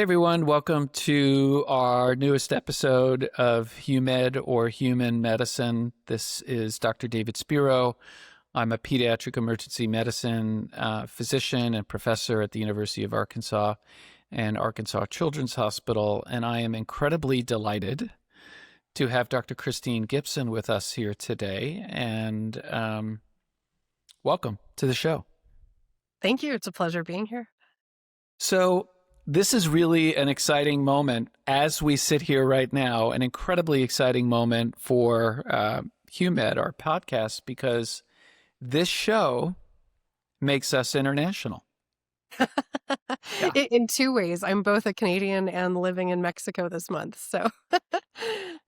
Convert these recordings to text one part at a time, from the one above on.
Hey everyone, welcome to our newest episode of HUMED or Human Medicine. This is Dr. David Spiro. I'm a pediatric emergency medicine physician and professor at the University of Arkansas and Arkansas Children's Hospital, and I am incredibly delighted to have Dr. Christine Gibson with us here today, and welcome to the show. Thank you. It's a pleasure being here. So this is really an exciting moment as we sit here right now, an incredibly exciting moment for HUMED, our podcast, because this show makes us international. Yeah. In two ways. I'm both a Canadian and living in Mexico this month. So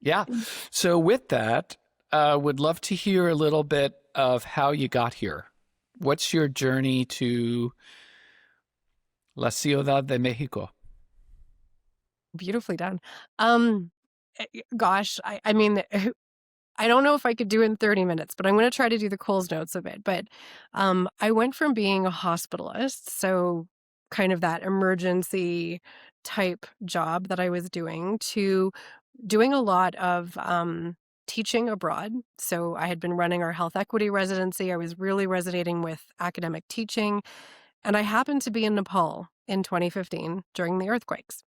Yeah. So with that, would love to hear a little bit of how you got here. What's your journey to La Ciudad de Mexico? Beautifully done. Gosh, I mean, I don't know if I could do it in 30 minutes, but I'm going to try to do the Coles Notes of it. But I went from being a hospitalist, so kind of that emergency type job that I was doing, to doing a lot of teaching abroad. So I had been running our health equity residency. I was really resonating with academic teaching. And I happened to be in Nepal in 2015 during the earthquakes.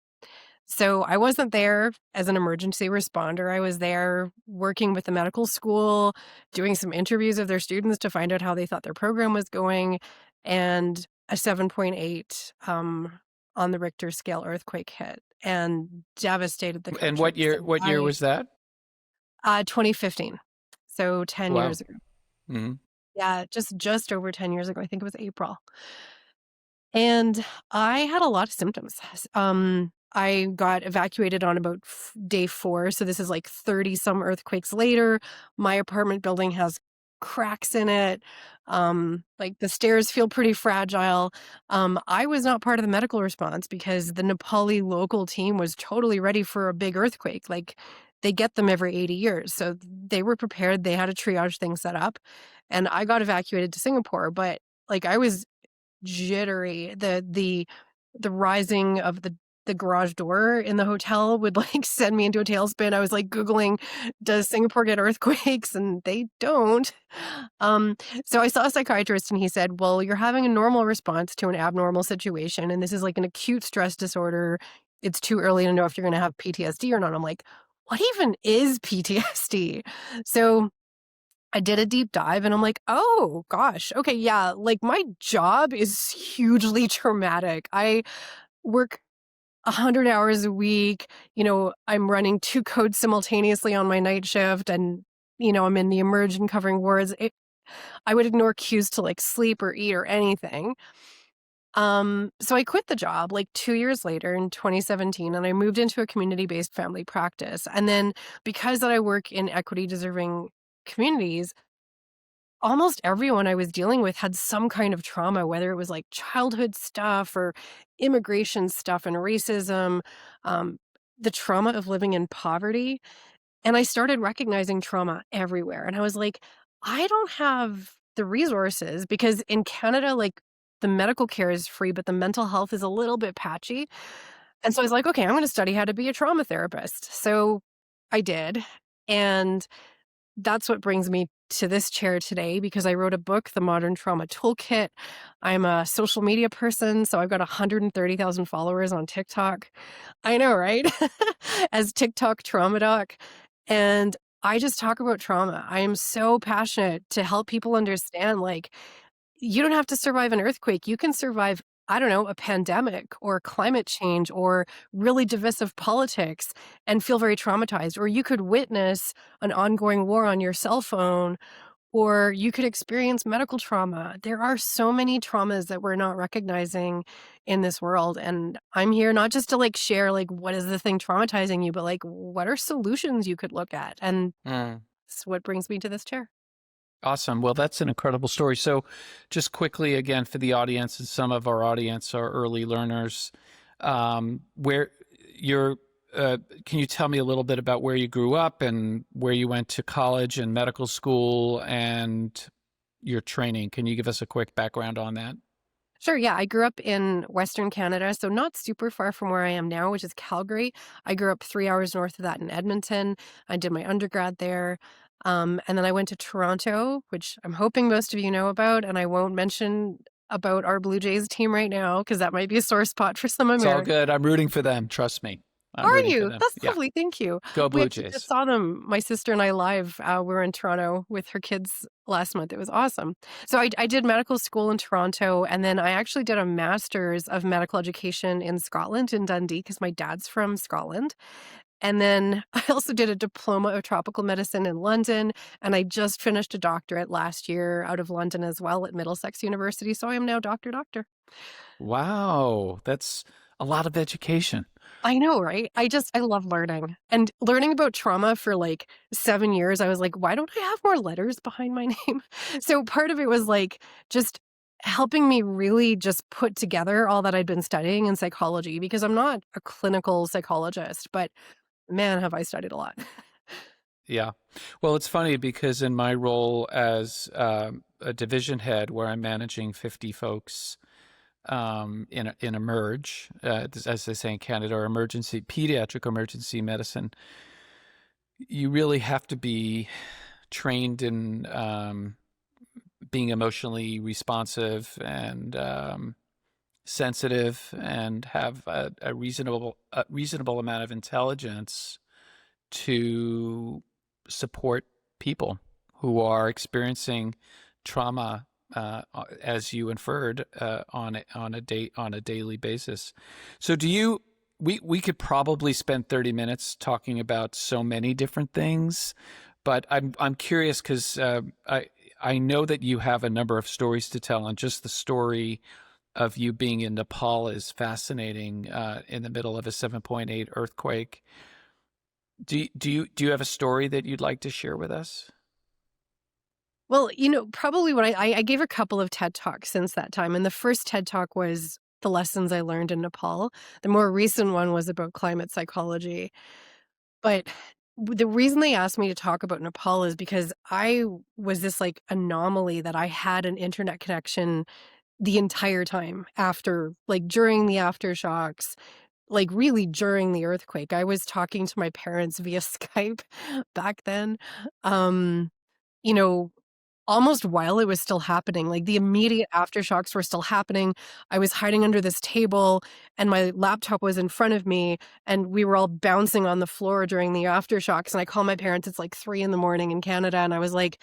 So I wasn't there as an emergency responder. I was there working with the medical school, doing some interviews of their students to find out how they thought their program was going. And a 7.8 on the Richter scale earthquake hit and devastated the country. And what year was that? 2015. So 10 Wow. years ago. Mm-hmm. Yeah, just over 10 years ago. I think it was April. And I had a lot of symptoms. I got evacuated on about day 4. So this is like 30 some earthquakes later. My apartment building has cracks in it. Like the stairs feel pretty fragile. I was not part of the medical response because the Nepali local team was totally ready for a big earthquake. Like they get them every 80 years. So they were prepared. They had a triage thing set up. And I got evacuated to Singapore, but like I was jittery. The rising of the garage door in the hotel would like send me into a tailspin. I was like Googling, does Singapore get earthquakes? And they don't. So I saw a psychiatrist and he said, well, you're having a normal response to an abnormal situation. And this is like an acute stress disorder. It's too early to know if you're going to have PTSD or not. I'm like, what even is PTSD? So I did a deep dive and I'm like, oh gosh, okay, yeah, like my job is hugely traumatic. I work 100 hours a week. I'm running 2 codes simultaneously on my night shift and, I'm in the emerge and covering wards. I would ignore cues to like sleep or eat or anything. So I quit the job like 2 years later in 2017 and I moved into a community-based family practice. And then because that I work in equity deserving communities, almost everyone I was dealing with had some kind of trauma, whether it was like childhood stuff or immigration stuff and racism, the trauma of living in poverty. And I started recognizing trauma everywhere. And I was like, I don't have the resources because in Canada, like the medical care is free, but the mental health is a little bit patchy. And so I was like, okay, I'm going to study how to be a trauma therapist. So I did. And that's what brings me to this chair today because I wrote a book, The Modern Trauma Toolkit. I'm a social media person, so I've got 130,000 followers on TikTok. I know, right? As TikTok trauma doc. And I just talk about trauma. I am so passionate to help people understand, like, you don't have to survive an earthquake. You can survive, I don't know, a pandemic or climate change or really divisive politics and feel very traumatized. Or you could witness an ongoing war on your cell phone, or you could experience medical trauma. There are so many traumas that we're not recognizing in this world. And I'm here not just to like share, like, what is the thing traumatizing you, but like, what are solutions you could look at? And that's what brings me to this chair. Awesome. Well, that's an incredible story. So just quickly, again, for the audience, and some of our audience are early learners, where you're, can you tell me a little bit about where you grew up and where you went to college and medical school and your training? Can you give us a quick background on that? Sure, yeah, I grew up in Western Canada, so not super far from where I am now, which is Calgary. I grew up 3 hours north of that in Edmonton. I did my undergrad there, and then I went to Toronto, which I'm hoping most of you know about, and I won't mention about our Blue Jays team right now because that might be a sore spot for some It's all Americans. good. I'm rooting for them. Trust me. I'm Are rooting for you? them. That's Yeah. lovely, thank you. Go We Blue actually just Jays. saw them, my sister and I live, we were in Toronto with her kids last month, it was awesome. So I did medical school in Toronto, and then I actually did a master's of medical education in Scotland, in Dundee, because my dad's from Scotland, and then I also did a diploma of tropical medicine in London, and I just finished a doctorate last year out of London as well at Middlesex University, so I am now doctor. Wow. That's a lot of education. I know, right? I love learning. And learning about trauma for like 7 years, I was like, why don't I have more letters behind my name? So part of it was like just helping me really just put together all that I'd been studying in psychology because I'm not a clinical psychologist, but man, have I studied a lot. Yeah. Well, it's funny because in my role as a division head where I'm managing 50 folks in emerge, as they say in Canada, or emergency pediatric emergency medicine, you really have to be trained in being emotionally responsive and sensitive and have a reasonable amount of intelligence to support people who are experiencing trauma, as you inferred, on a daily basis. So, do you? We could probably spend 30 minutes talking about so many different things, but I'm curious because I know that you have a number of stories to tell, and just the story of you being in Nepal is fascinating, in the middle of a 7.8 earthquake. Do you have a story that you'd like to share with us? Well, probably when I gave a couple of TED Talks since that time, and the first TED Talk was the lessons I learned in Nepal. The more recent one was about climate psychology. But the reason they asked me to talk about Nepal is because I was this like anomaly that I had an internet connection the entire time after, like during the aftershocks, like really during the earthquake. I was talking to my parents via Skype back then. Um, you know, Almost while it was still happening, like, the immediate aftershocks were still happening. I was hiding under this table, and my laptop was in front of me, and we were all bouncing on the floor during the aftershocks, and I call my parents, it's, like, 3 in the morning in Canada, and I was like,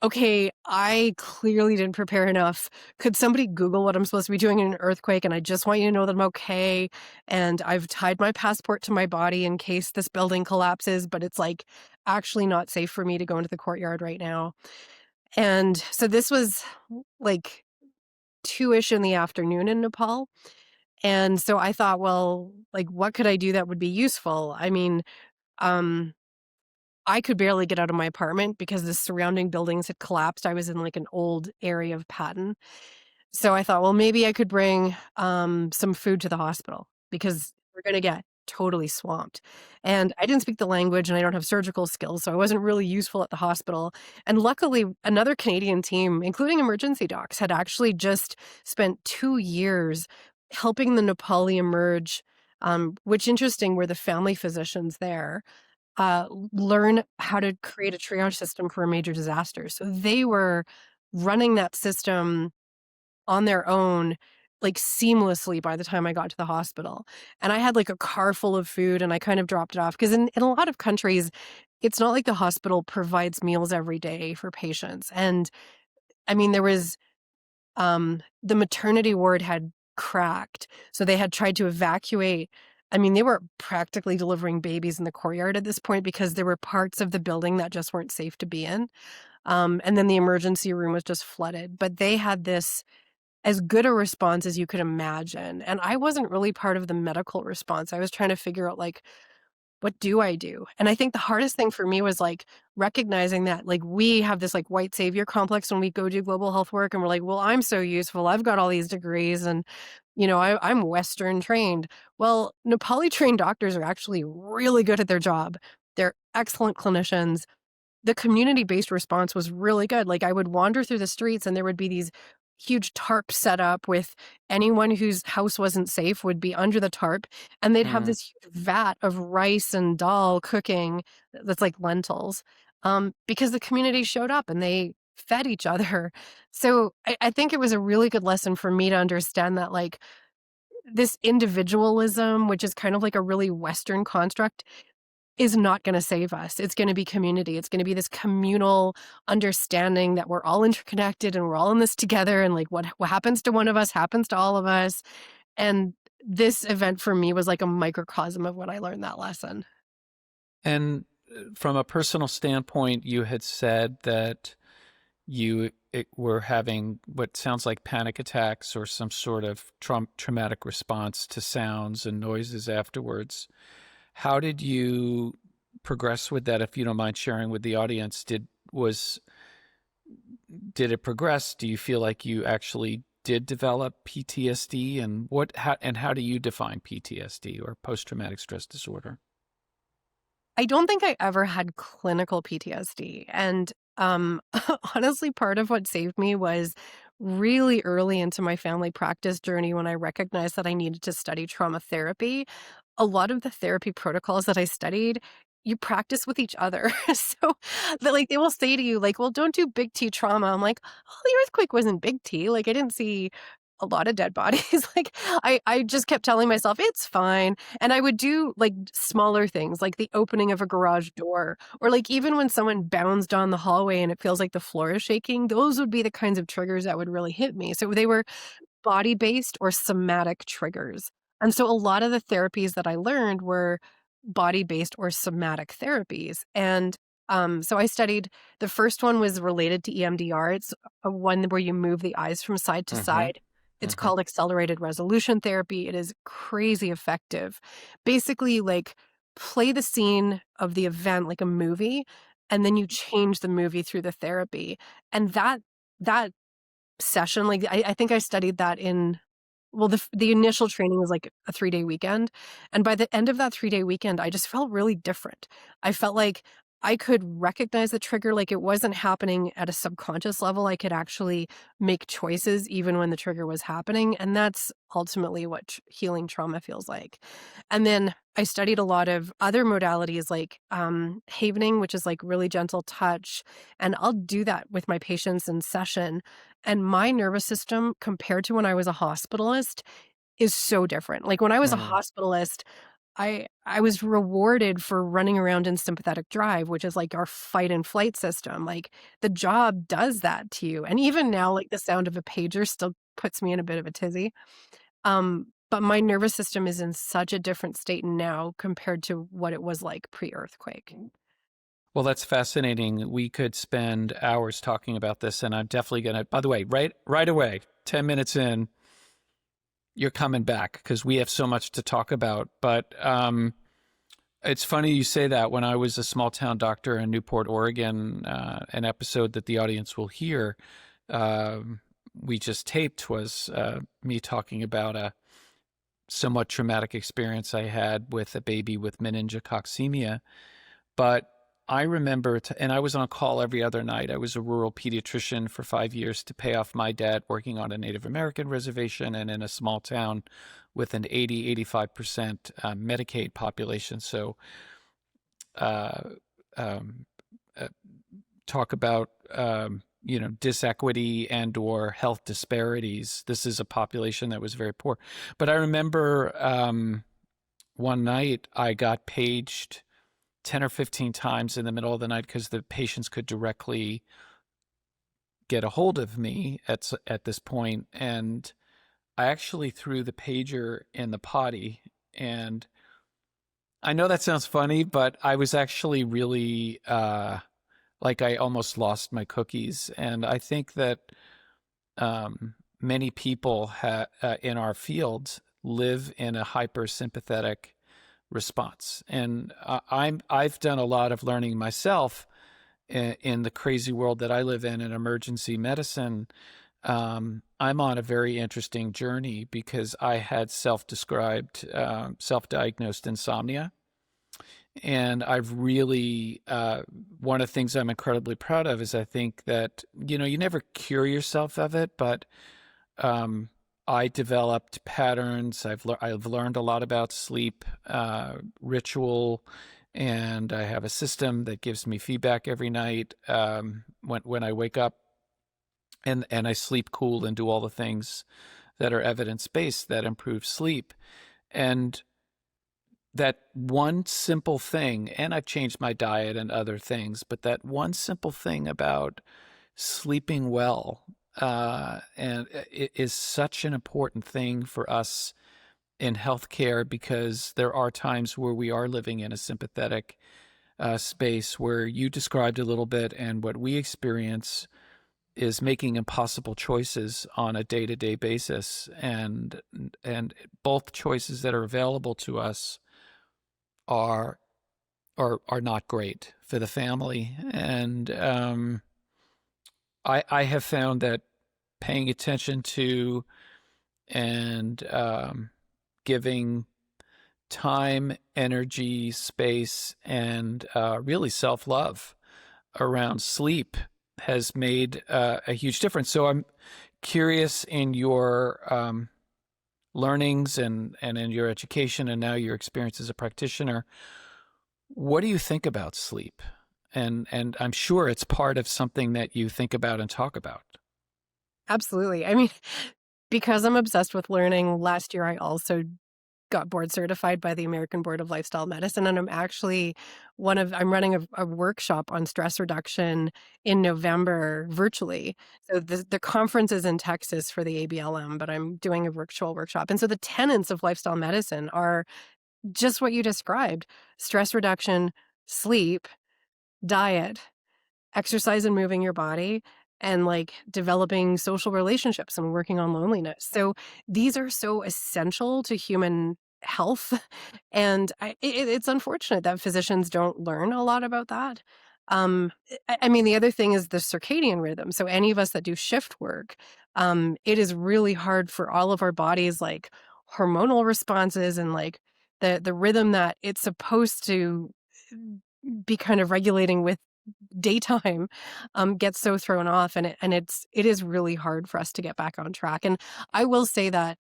"Okay, I clearly didn't prepare enough. Could somebody Google what I'm supposed to be doing in an earthquake, and I just want you to know that I'm okay, and I've tied my passport to my body in case this building collapses, but it's, like, actually not safe for me to go into the courtyard right now." And so this was like 2-ish in the afternoon in Nepal. And so I thought, well, like, what could I do that would be useful? I mean, um, I could barely get out of my apartment because the surrounding buildings had collapsed. I was in like an old area of Patton. So I thought, well, maybe I could bring some food to the hospital because we're going to get totally swamped. And I didn't speak the language and I don't have surgical skills, so I wasn't really useful at the hospital. And luckily, another Canadian team, including emergency docs, had actually just spent 2 years helping the Nepali emerge, which interesting were the family physicians there learn how to create a triage system for a major disaster. So they were running that system on their own, like, seamlessly by the time I got to the hospital. And I had, like, a car full of food, and I kind of dropped it off because in a lot of countries, it's not like the hospital provides meals every day for patients. And, I mean, there was, the maternity ward had cracked, so they had tried to evacuate. I mean, they were practically delivering babies in the courtyard at this point because there were parts of the building that just weren't safe to be in. And then the emergency room was just flooded. But they had this as good a response as you could imagine, and I wasn't really part of the medical response. I was trying to figure out, like, what do I do? And I think the hardest thing for me was, like, recognizing that, like, we have this, like, white savior complex when we go do global health work, and we're like, "Well, I'm so useful. I've got all these degrees, and, I'm Western trained." Well, Nepali trained doctors are actually really good at their job. They're excellent clinicians. The community-based response was really good. Like, I would wander through the streets, and there would be these huge tarp set up with anyone whose house wasn't safe would be under the tarp, and they'd have Mm. this huge vat of rice and dal cooking that's like lentils, because the community showed up and they fed each other. So I think it was a really good lesson for me to understand that, like, this individualism, which is kind of like a really Western construct, is not going to save us. It's going to be community. It's going to be this communal understanding that we're all interconnected and we're all in this together. And like what happens to one of us happens to all of us. And this event for me was like a microcosm of when I learned that lesson. And from a personal standpoint, you had said that were having what sounds like panic attacks or some sort of traumatic response to sounds and noises afterwards. How did you progress with that, if you don't mind sharing with the audience? Did it progress? Do you feel like you actually did develop PTSD, and how do you define PTSD, or post-traumatic stress disorder? I don't think I ever had clinical PTSD. And honestly, part of what saved me was really early into my family practice journey when I recognized that I needed to study trauma therapy. A lot of the therapy protocols that I studied, you practice with each other. So like they will say to you, like, well, don't do big T trauma. I'm like, oh, the earthquake wasn't big T. Like I didn't see a lot of dead bodies. Like I just kept telling myself it's fine. And I would do like smaller things, like the opening of a garage door, or like even when someone bounds down the hallway and it feels like the floor is shaking, those would be the kinds of triggers that would really hit me. So they were body-based or somatic triggers. And so a lot of the therapies that I learned were body-based or somatic therapies. And so I studied, the first one was related to EMDR. It's a one where you move the eyes from side to Mm-hmm. side. It's Mm-hmm. called accelerated resolution therapy. It is crazy effective. Basically, like play the scene of the event like a movie, and then you change the movie through the therapy. And that session, like I think I studied that in, well, the initial training was like a 3-day weekend, and by the end of that 3-day weekend, I just felt really different. I felt like I could recognize the trigger, like it wasn't happening at a subconscious level. I could actually make choices even when the trigger was happening, and that's ultimately what healing trauma feels like. And then I studied a lot of other modalities like havening, which is like really gentle touch, and I'll do that with my patients in session. And my nervous system, compared to when I was a hospitalist, is so different. Like when I was a Mm. hospitalist, I was rewarded for running around in sympathetic drive, which is like our fight and flight system. Like the job does that to you. And even now, like the sound of a pager still puts me in a bit of a tizzy. But my nervous system is in such a different state now compared to what it was like pre-earthquake. Well, that's fascinating. We could spend hours talking about this, and I'm definitely gonna. By the way, right away, 10 minutes in, you're coming back because we have so much to talk about. But it's funny you say that. When I was a small town doctor in Newport, Oregon, an episode that the audience will hear, we just taped, was me talking about a somewhat traumatic experience I had with a baby with meningococcemia. But I remember, and I was on call every other night. I was a rural pediatrician for 5 years to pay off my debt, working on a Native American reservation and in a small town with an 85% Medicaid population. So uh, um, uh, talk about disequity and or health disparities. This is a population that was very poor. But I remember one night I got paged 10 or 15 times in the middle of the night because the patients could directly get a hold of me at this point. And I actually threw the pager in the potty. And I know that sounds funny, but I was actually really like I almost lost my cookies. And I think that many people in our field live in a hypersympathetic response. And I've done a lot of learning myself in the crazy world that I live in emergency medicine. I'm on a very interesting journey because I had self-diagnosed insomnia. And I've really, one of the things I'm incredibly proud of is I think that, you never cure yourself of it, but um, I developed patterns. I've learned a lot about sleep ritual, and I have a system that gives me feedback every night when I wake up, and I sleep cool and do all the things that are evidence based that improve sleep. And that one simple thing, and I've changed my diet and other things, but that one simple thing about sleeping well, and it is such an important thing for us in healthcare, because there are times where we are living in a sympathetic space where you described a little bit, and what we experience is making impossible choices on a day-to-day basis, and both choices that are available to us are are not great for the family. And I have found that paying attention to and giving time, energy, space, and really self love around sleep has made a huge difference. So I'm curious, in your learnings and in your education and now your experience as a practitioner, what do you think about sleep? And I'm sure it's part of something that you think about and talk about. Absolutely. I mean, because I'm obsessed with learning, last year I also got board certified by the American Board of Lifestyle Medicine. And I'm actually I'm running a workshop on stress reduction in November virtually. So the conference is in Texas for the ABLM, but I'm doing a virtual workshop. And so the tenets of lifestyle medicine are just what you described: stress reduction, sleep, diet, exercise and moving your body, and like developing social relationships and working on loneliness. So these are so essential to human health. And it's unfortunate that physicians don't learn a lot about that. I mean, the other thing is the circadian rhythm. So any of us that do shift work, it is really hard for all of our bodies, like hormonal responses and like the rhythm that it's supposed to be kind of regulating with daytime, gets so thrown off, and it is really hard for us to get back on track. And I will say that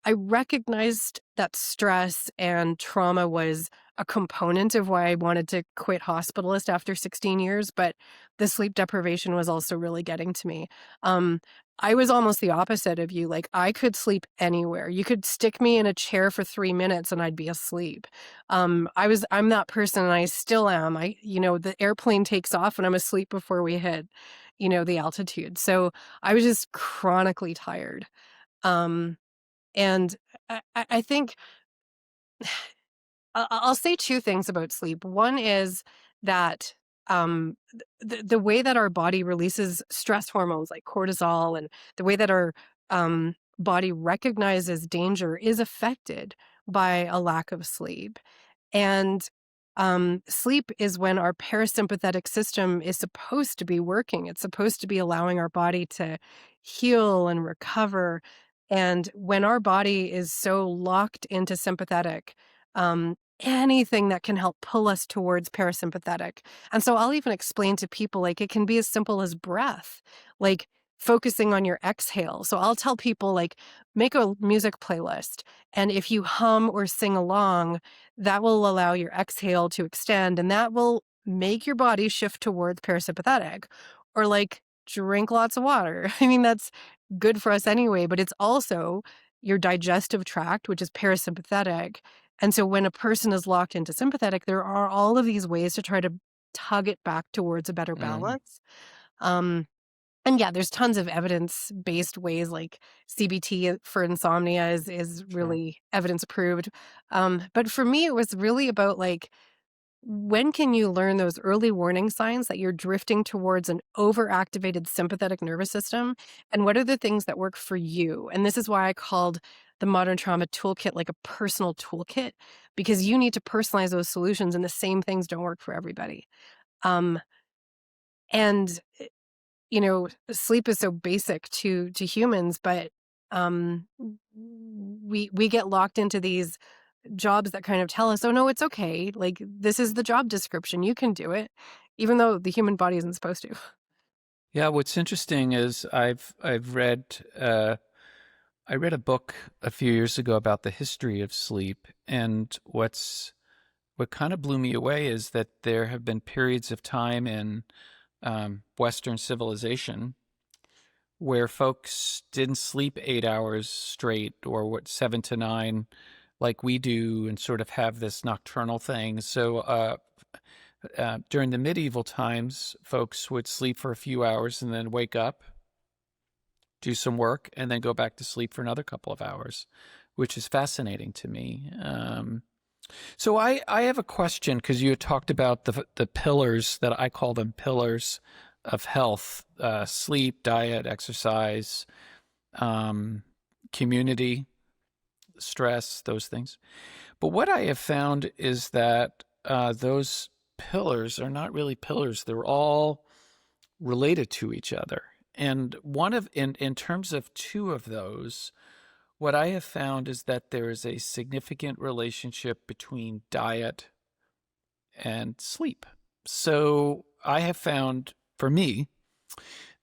I recognized that stress and trauma was a component of why I wanted to quit hospitalist after 16 years, but the sleep deprivation was also really getting to me. Um, I was almost the opposite of you. Like, I could sleep anywhere. You could stick me in a chair for 3 minutes and I'd be asleep. I'm that person, and I still am. The airplane takes off and I'm asleep before we hit, the altitude. So I was just chronically tired. Um, and I think I'll say two things about sleep. One is that the way that our body releases stress hormones like cortisol, and the way that our body recognizes danger is affected by a lack of sleep. And sleep is when our parasympathetic system is supposed to be working. It's supposed to be allowing our body to heal and recover. And when our body is so locked into sympathetic, anything that can help pull us towards parasympathetic. And so I'll even explain to people, like, it can be as simple as breath, like focusing on your exhale. So I'll tell people, like, make a music playlist. And if you hum or sing along, that will allow your exhale to extend, and that will make your body shift towards parasympathetic. Or like, drink lots of water. I mean, that's good for us anyway, but it's also your digestive tract, which is parasympathetic. And so when a person is locked into sympathetic, there are all of these ways to try to tug it back towards a better Mm, balance. Um, and yeah, there's tons of evidence-based ways, like CBT for insomnia is sure. really evidence approved. But for me, it was really about like, when can you learn those early warning signs that you're drifting towards an overactivated sympathetic nervous system? And what are the things that work for you? And this is why I called the Modern Trauma Toolkit like a personal toolkit, because you need to personalize those solutions, and the same things don't work for everybody. Um, and sleep is so basic to humans, but we get locked into these jobs that kind of tell us, oh no, it's okay. Like, this is the job description. You can do it, even though the human body isn't supposed to. Yeah, what's interesting is I've read I read a book a few years ago about the history of sleep, and what kind of blew me away is that there have been periods of time in Western civilization where folks didn't sleep 8 hours straight, or 7 to 9 like we do, and sort of have this nocturnal thing. So during the medieval times, folks would sleep for a few hours and then wake up, do some work, and then go back to sleep for another couple of hours, which is fascinating to me. So I have a question, because you had talked about the pillars, that I call them pillars of health: sleep, diet, exercise, community, stress, those things. But what I have found is that those pillars are not really pillars. They're all related to each other. And in terms of two of those, what I have found is that there is a significant relationship between diet and sleep. So I have found, for me,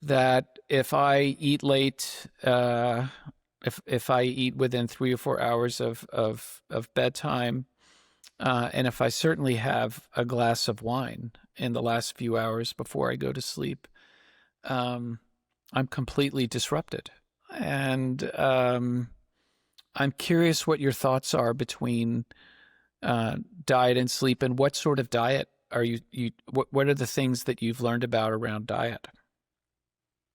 that if I eat late, if I eat within 3 or 4 hours of bedtime, and if I certainly have a glass of wine in the last few hours before I go to sleep, I'm completely disrupted. And I'm curious what your thoughts are between diet and sleep, and what sort of diet are you what are the things that you've learned about around diet?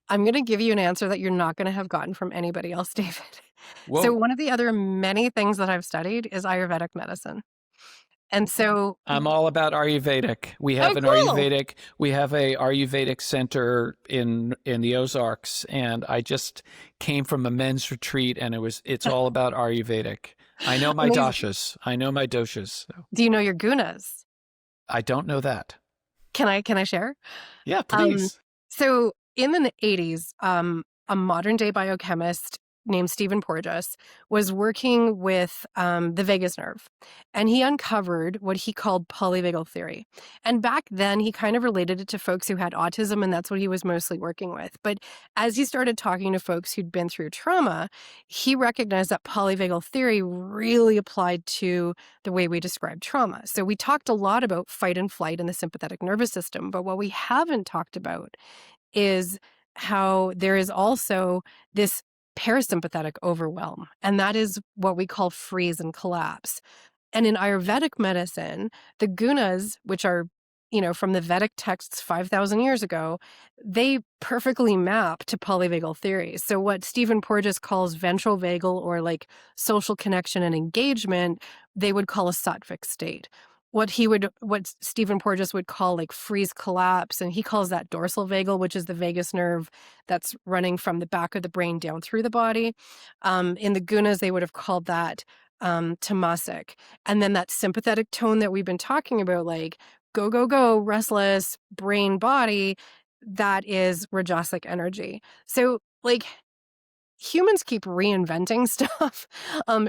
I'm going to give you an answer that you're not going to have gotten from anybody else, David. So Whoa. one of the other many things that I've studied is Ayurvedic medicine. And so, I'm all about Ayurvedic. We have oh, an cool. Ayurvedic. We have a Ayurvedic center in the Ozarks, and I just came from a men's retreat, and it's all about Ayurvedic. I know my Amazing. doshas. I know my doshas. So Do you know your gunas? I don't know that. Can I share? Yeah, Um, please. so in the 80s, a modern day biochemist named Stephen Porges was working with the vagus nerve, and he uncovered what he called polyvagal theory. And back then, he kind of related it to folks who had autism, and that's what he was mostly working with. But as he started talking to folks who'd been through trauma, he recognized that polyvagal theory really applied to the way we describe trauma. So we talked a lot about fight and flight in the sympathetic nervous system, but what we haven't talked about is how there is also this parasympathetic overwhelm, and that is what we call freeze and collapse. And in Ayurvedic medicine, the gunas, which are, from the Vedic texts 5,000 years ago, they perfectly map to polyvagal theory. So what Stephen Porges calls ventral vagal, or like social connection and engagement, they would call a sattvic state. What Stephen Porges would call like freeze collapse, and he calls that dorsal vagal, which is the vagus nerve that's running from the back of the brain down through the body. In the gunas, they would have called that tamasic. And then that sympathetic tone that we've been talking about, like go, go, go, restless, brain, body, that is rajasic energy. So like humans keep reinventing stuff.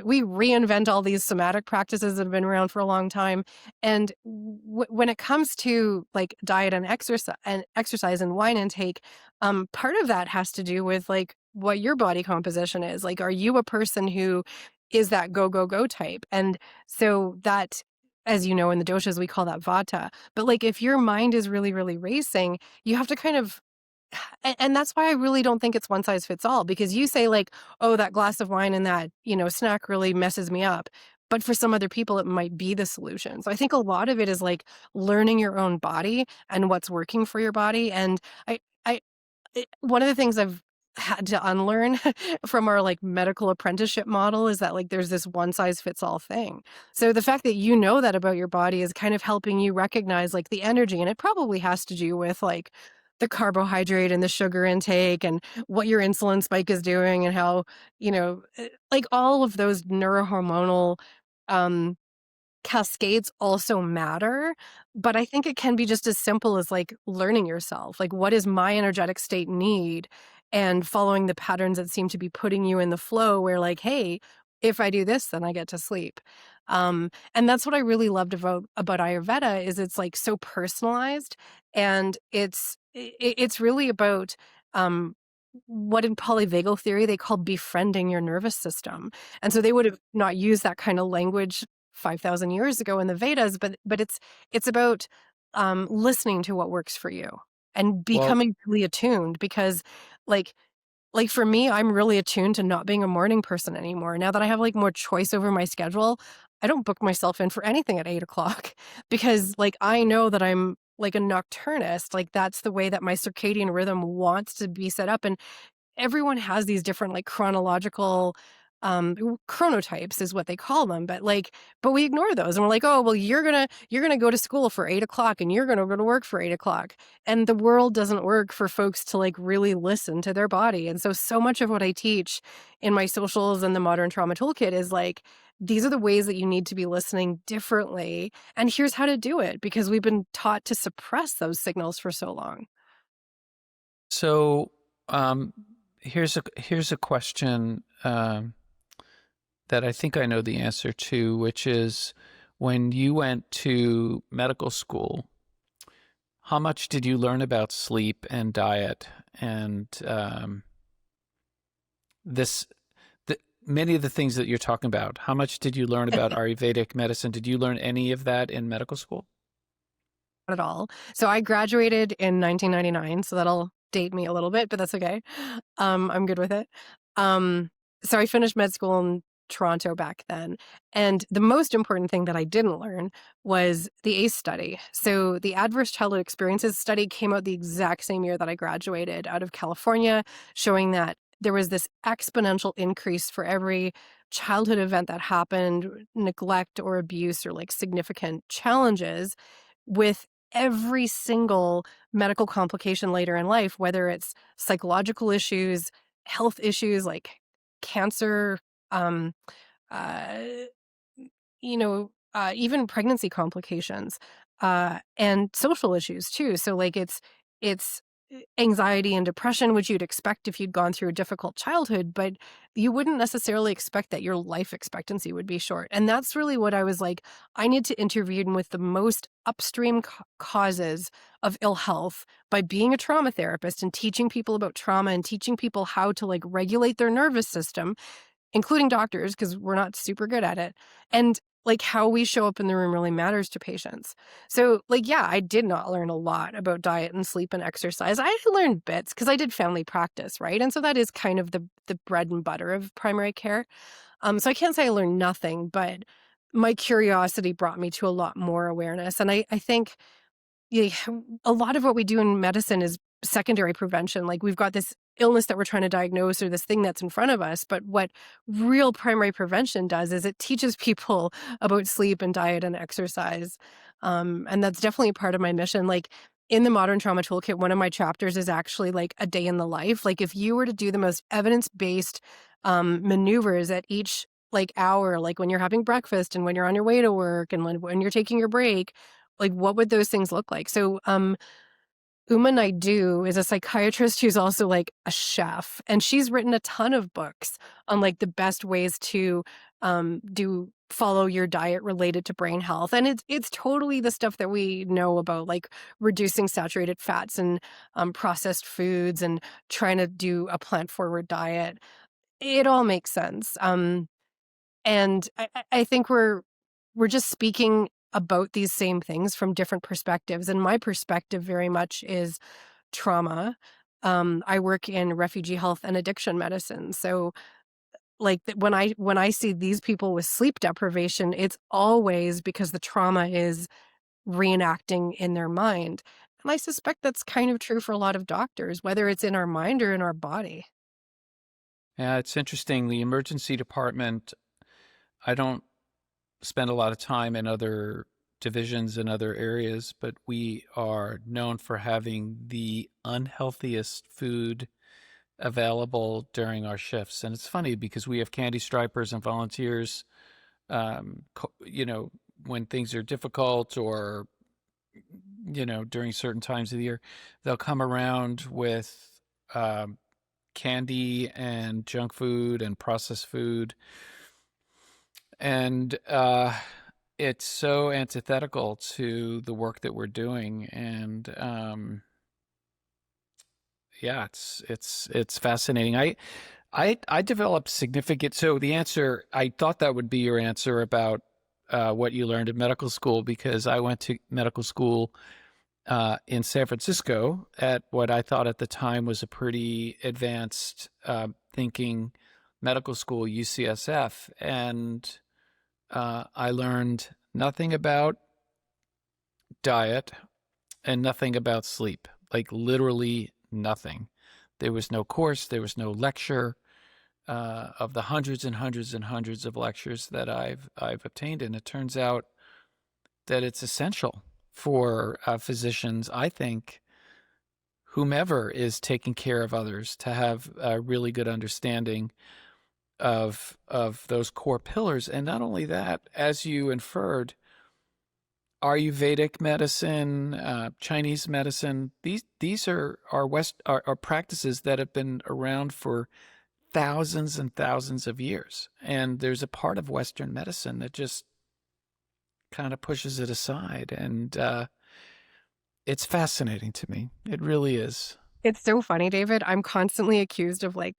We reinvent all these somatic practices that have been around for a long time. And when it comes to like diet and exercise and wine intake, part of that has to do with like what your body composition is. Like, are you a person who is that go, go, go type? And so that, as you know, in the doshas, we call that vata. But like, if your mind is really, really racing, you have to kind of and that's why I really don't think it's one size fits all, because you say like, oh, that glass of wine and that, snack really messes me up. But for some other people, it might be the solution. So I think a lot of it is like learning your own body and what's working for your body. And one of the things I've had to unlearn from our like medical apprenticeship model is that like there's this one size fits all thing. So the fact that you know that about your body is kind of helping you recognize like the energy, and it probably has to do with like the carbohydrate and the sugar intake and what your insulin spike is doing, and how, like all of those neurohormonal um cascades also matter. But I think it can be just as simple as like learning yourself. Like, what does my energetic state need? And following the patterns that seem to be putting you in the flow where, like, hey, if I do this, then I get to sleep. And that's what I really loved about Ayurveda is it's like so personalized, and it's really about what in polyvagal theory they call befriending your nervous system. And so they would have not used that kind of language 5,000 years ago in the Vedas, but it's about listening to what works for you and Well, becoming really attuned, because like for me, I'm really attuned to not being a morning person anymore. Now that I have like more choice over my schedule, I don't book myself in for anything at 8 o'clock because like I know that I'm like a nocturnist. Like that's the way that my circadian rhythm wants to be set up. And everyone has these different like chronological chronotypes is what they call them, but we ignore those and we're like, oh well, you're gonna go to school for 8 o'clock and you're gonna go to work for 8 o'clock. And the world doesn't work for folks to like really listen to their body. And so much of what I teach in my socials and the modern trauma toolkit is like, these are the ways that you need to be listening differently, and here's how to do it, because we've been taught to suppress those signals for so long. so um, here's a question that I think I know the answer to, which is when you went to medical school, how much did you learn about sleep and diet and this many of the things that you're talking about? How much did you learn about Ayurvedic medicine? Did you learn any of that in medical school? At all. So I graduated in 1999, so that'll date me a little bit, but that's okay. I'm good with it. Um, so I finished med school in Toronto back then, and the most important thing that I didn't learn was the ACE study. So the Adverse Childhood Experiences study came out the exact same year that I graduated out of California, showing that there was this exponential increase for every childhood event that happened, neglect or abuse or like significant challenges, with every single medical complication later in life, whether it's psychological issues, health issues like cancer, um, uh, even pregnancy complications, and social issues too. So like it's anxiety and depression, which you'd expect if you'd gone through a difficult childhood, but you wouldn't necessarily expect that your life expectancy would be short. And that's really what I was like, I need to intervene with the most upstream causes of ill health by being a trauma therapist and teaching people about trauma and teaching people how to like regulate their nervous system, including doctors, because we're not super good at it. And like how we show up in the room really matters to patients. So, like, yeah, I did not learn a lot about diet and sleep and exercise. I learned bits because I did family practice, right? And so that is kind of the bread and butter of primary care. So I can't say I learned nothing, but my curiosity brought me to a lot more awareness. And I think yeah, a lot of what we do in medicine is secondary prevention. Like we've got this illness that we're trying to diagnose or this thing that's in front of us. But what real primary prevention does is it teaches people about sleep and diet and exercise. And that's definitely part of my mission. Like in the modern trauma toolkit, one of my chapters is actually like a day in the life. Like if you were to do the most evidence-based maneuvers at each like hour, like when you're having breakfast and when you're on your way to work and when you're taking your break, like, what would those things look like? So, Uma Naidu is a psychiatrist who's also like a chef, and she's written a ton of books on like the best ways to do follow your diet related to brain health. And it's totally the stuff that we know about, like reducing saturated fats and processed foods and trying to do a plant forward diet. It all makes sense. And I think we're just speaking about these same things from different perspectives. And my perspective very much is trauma. I work in refugee health and addiction medicine. So like when I see these people with sleep deprivation, it's always because the trauma is reenacting in their mind. And I suspect that's kind of true for a lot of doctors, whether it's in our mind or in our body. Yeah, it's interesting. The emergency department, I don't spend a lot of time in other divisions in other areas, but we are known for having the unhealthiest food available during our shifts. And it's funny because we have candy stripers and volunteers, you know, when things are difficult or, you know, during certain times of the year, they'll come around with candy and junk food and processed food. And it's so antithetical to the work that we're doing. And yeah, it's fascinating. I developed significant. So the answer, I thought that would be your answer about what you learned in medical school, because I went to medical school in San Francisco at what I thought at the time was a pretty advanced thinking medical school, UCSF, and I learned nothing about diet and nothing about sleep, like literally nothing. There was no course, there was no lecture. Of the hundreds and hundreds and hundreds of lectures that I've obtained, and it turns out that it's essential for physicians, I think, whomever is taking care of others, to have a really good understanding of those core pillars. And not only that, as you inferred, Ayurvedic medicine, Chinese medicine, these are practices that have been around for thousands and thousands of years. And there's a part of Western medicine that just kind of pushes it aside. And it's fascinating to me. It really is. It's so funny, David. I'm constantly accused of like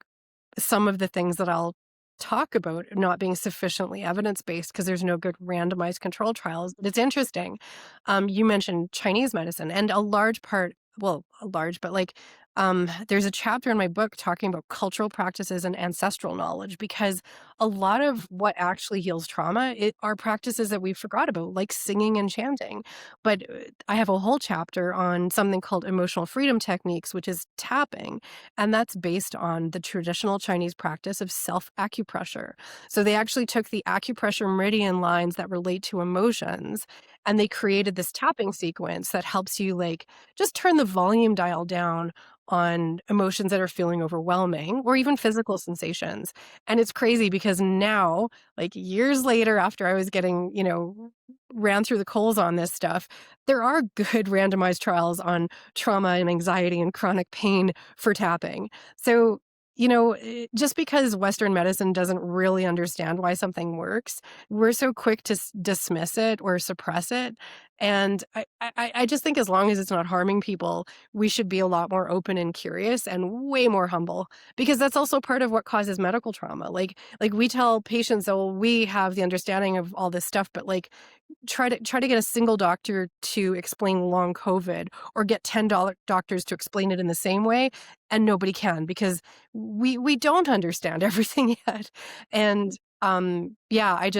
some of the things that I'll talk about not being sufficiently evidence-based because there's no good randomized control trials. But it's interesting. You mentioned Chinese medicine, and a large part, well, a large, but like there's a chapter in my book talking about cultural practices and ancestral knowledge, because a lot of what actually heals trauma are practices that we forgot about, like singing and chanting. But I have a whole chapter on something called emotional freedom techniques, which is tapping. And that's based on the traditional Chinese practice of self-acupressure. So they actually took the acupressure meridian lines that relate to emotions, and they created this tapping sequence that helps you like just turn the volume dial down on emotions that are feeling overwhelming or even physical sensations. And it's crazy because now, like years later, after I was getting, ran through the coals on this stuff, there are good randomized trials on trauma and anxiety and chronic pain for tapping. So, just because Western medicine doesn't really understand why something works, we're so quick to dismiss it or suppress it. And I just think as long as it's not harming people, we should be a lot more open and curious and way more humble, because that's also part of what causes medical trauma. Like we tell patients, oh, we have the understanding of all this stuff, but like try to get a single doctor to explain long COVID, or get 10 doctors to explain it in the same way, and nobody can, because we don't understand everything yet. And yeah,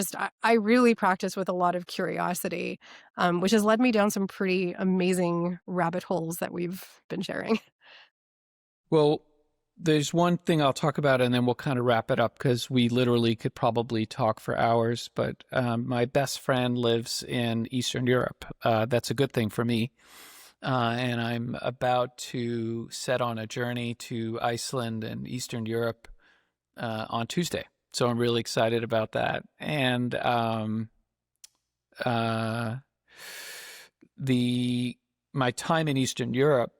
I really practice with a lot of curiosity, which has led me down some pretty amazing rabbit holes that we've been sharing. Well, there's one thing I'll talk about, and then we'll kind of wrap it up, because we literally could probably talk for hours. But my best friend lives in Eastern Europe. That's a good thing for me. And I'm about to set on a journey to Iceland and Eastern Europe on Tuesday. So I'm really excited about that. And uh, my time in Eastern Europe,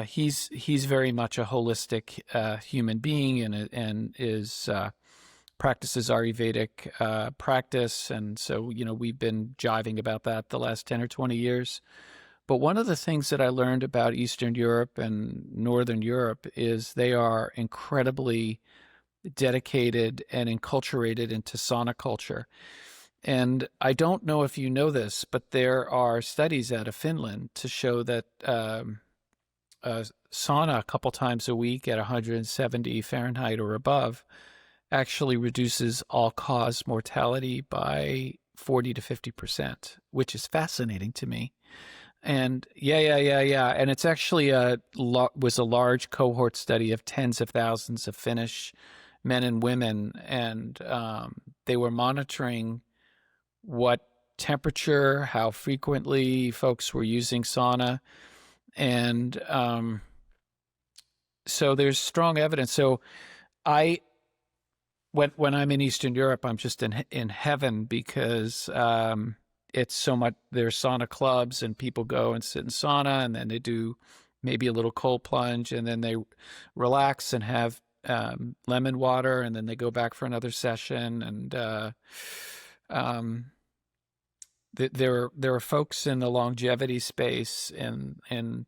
he's very much a holistic human being, and is practices Ayurvedic practice, and so we've been jiving about that the last 10 or 20 years. But one of the things that I learned about Eastern Europe and Northern Europe is they are incredibly dedicated and enculturated into sauna culture. And I don't know if you know this, but there are studies out of Finland to show that sauna a couple times a week at 170 Fahrenheit or above actually reduces all-cause mortality by 40 to 50%, which is fascinating to me. And yeah. And it's actually was a large cohort study of tens of thousands of Finnish men and women, and they were monitoring what temperature, how frequently folks were using sauna, and so there's strong evidence. So I, when I'm in Eastern Europe, I'm just in heaven, because it's so much. There's sauna clubs, and people go and sit in sauna, and then they do maybe a little cold plunge, and then they relax and have lemon water, and then they go back for another session. And um, there are folks in the longevity space and in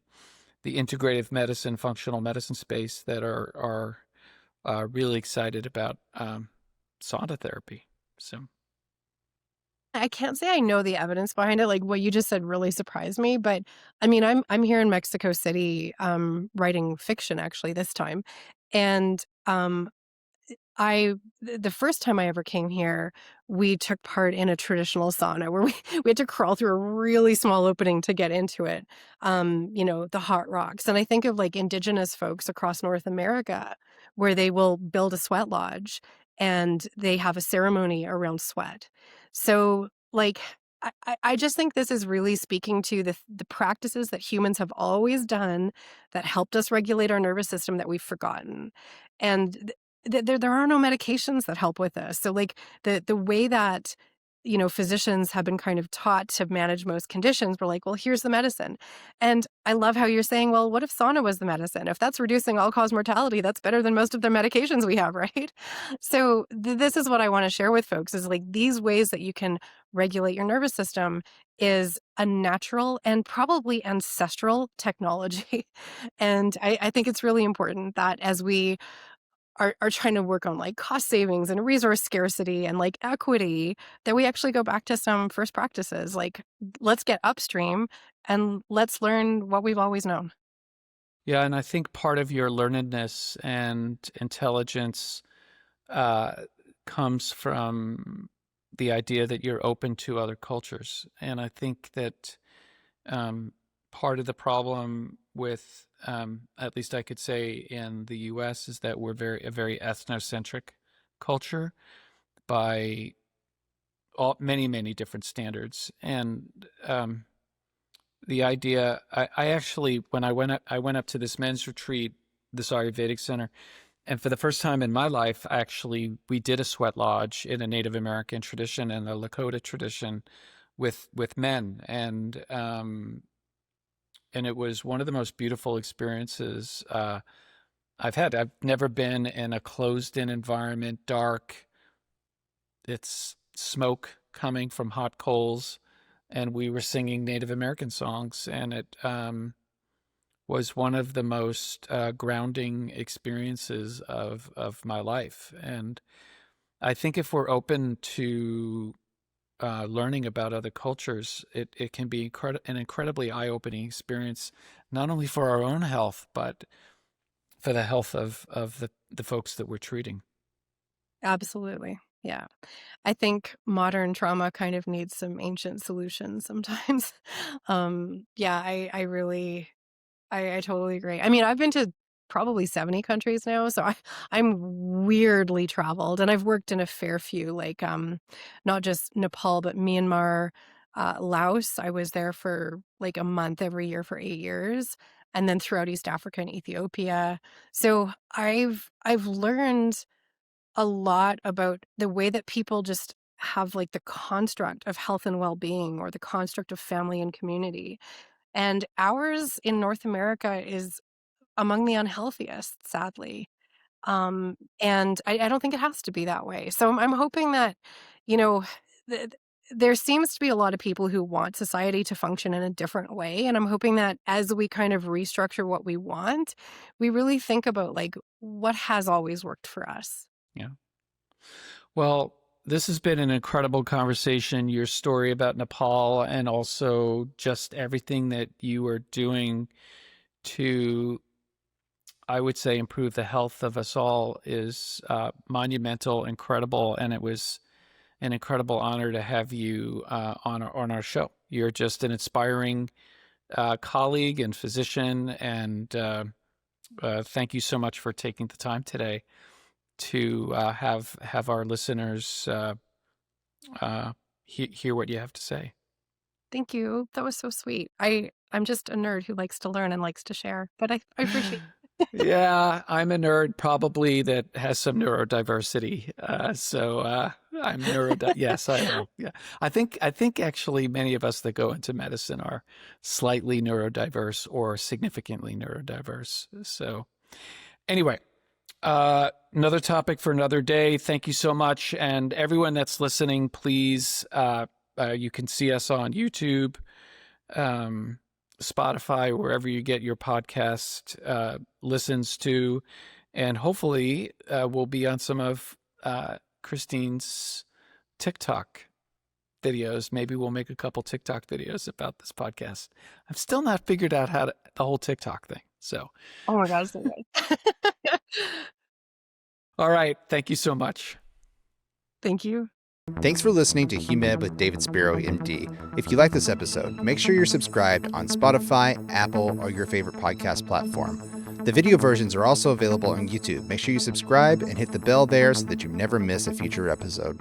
the integrative medicine, functional medicine space that are really excited about sauna therapy. So I can't say I know the evidence behind it. Like what you just said really surprised me. But I mean, I'm here in Mexico City, writing fiction actually this time, and the first time I ever came here, we took part in a traditional sauna where we had to crawl through a really small opening to get into it. The hot rocks. And I think of like indigenous folks across North America where they will build a sweat lodge and they have a ceremony around sweat. So like I just think this is really speaking to the practices that humans have always done that helped us regulate our nervous system that we've forgotten. And there are no medications that help with this. So like the way that physicians have been kind of taught to manage most conditions, we're like, well, here's the medicine. And I love how you're saying, well, what if sauna was the medicine? If that's reducing all-cause mortality, that's better than most of the medications we have, right? So this is what I want to share with folks is like these ways that you can regulate your nervous system is a natural and probably ancestral technology. And I think it's really important that as we are trying to work on like cost savings and resource scarcity and like equity, that we actually go back to some first practices. Like, let's get upstream and let's learn what we've always known. yeah, and I think part of your learnedness and intelligence uh, comes from the idea that you're open to other cultures, and I think that um, part of the problem with, at least I could say in the U.S., is that we're a very ethnocentric culture by many different standards, and the idea. I actually, when I went up to this men's retreat, this Ayurvedic center, and for the first time in my life, actually, we did a sweat lodge in a Native American tradition and a Lakota tradition with men, and it was one of the most beautiful experiences I've had. I've never been in a closed-in environment, dark. It's smoke coming from hot coals, and we were singing Native American songs, and it was one of the most grounding experiences of my life. And I think if we're open to learning about other cultures, it can be an incredibly eye-opening experience, not only for our own health, but for the health of the folks that we're treating. Absolutely. Yeah. I think modern trauma kind of needs some ancient solutions sometimes. Yeah, I really I totally agree. I mean, I've been to probably 70 countries now, so I'm weirdly traveled, and I've worked in a fair few, like not just Nepal, but Myanmar, Laos. I was there for like a month every year for 8 years, and then throughout East Africa and Ethiopia. So I've learned a lot about the way that people just have like the construct of health and well-being or the construct of family and community. And ours in North America is among the unhealthiest, sadly. And I don't think it has to be that way. So I'm hoping that, you know, th- there seems to be a lot of people who want society to function in a different way. And I'm hoping that as we kind of restructure what we want, we really think about like what has always worked for us. Yeah. Well, this has been an incredible conversation. Your story about Nepal and also just everything that you are doing to, I would say, improve the health of us all is monumental, incredible, and it was an incredible honor to have you on our show. You're just an inspiring colleague and physician, and thank you so much for taking the time today to have our listeners hear what you have to say. Thank you. That was so sweet. I'm just a nerd who likes to learn and likes to share, but I appreciate Yeah, I'm a nerd probably that has some neurodiversity. I'm yes, I know. Yeah. I think actually many of us that go into medicine are slightly neurodiverse or significantly neurodiverse. So anyway, Another topic for another day. Thank you so much. And everyone that's listening, please, you can see us on YouTube, Spotify, wherever you get your podcast listens to. And hopefully we'll be on some of Christine's TikTok videos. Maybe we'll make a couple TikTok videos about this podcast. I've still not figured out the whole TikTok thing. So, Oh my God, so good. all right. Thank you so much. Thank you. Thanks for listening to HUMED with David Spiro, MD. If you like this episode, make sure you're subscribed on Spotify, Apple, or your favorite podcast platform. The video versions are also available on YouTube. Make sure you subscribe and hit the bell there so that you never miss a future episode.